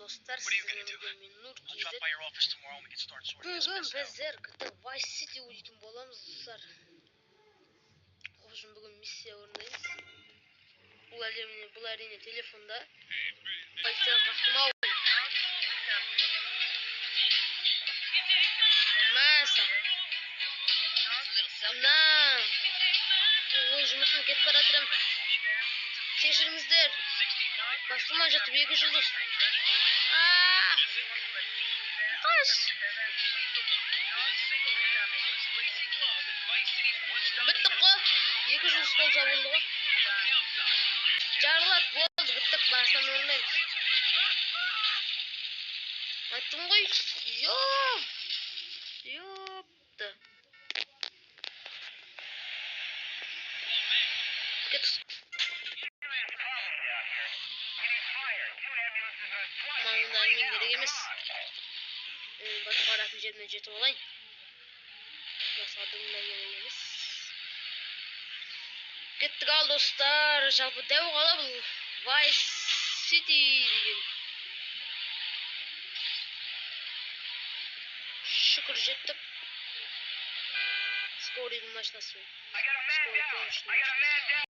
dostlar, What are you gonna do? sizlerle Nur I'll drop Kizet. by your office tomorrow and we can start sorting this Bugün mess out. bizler Vice City oynayın bolamız dostlar. Hoşum bugün missiya orundayız. Bu әрине telefonda. Vice'den kalktım av. Masa. Na. Bu жұмысым кетіп бара жатырмын. Кешіріңіздер. Басыма жатып 2 жұлдыз. Қаш. Біттік қой. 2 жұлдыз болса болды ғой. Жарылат болды, біттік, басынан орындаймыз. Айттым ғой. Ёпты. Кет. Маңында мен керек емес. Басқа баратын жеріне жетіп алайын. Басқа дымнан керек емес. Кеттік ал достар. Жалпы дәу қала бұл Vice City деген. Шүкір жеттік. Скорыйдың машинасы. Скорый помощный машинасы.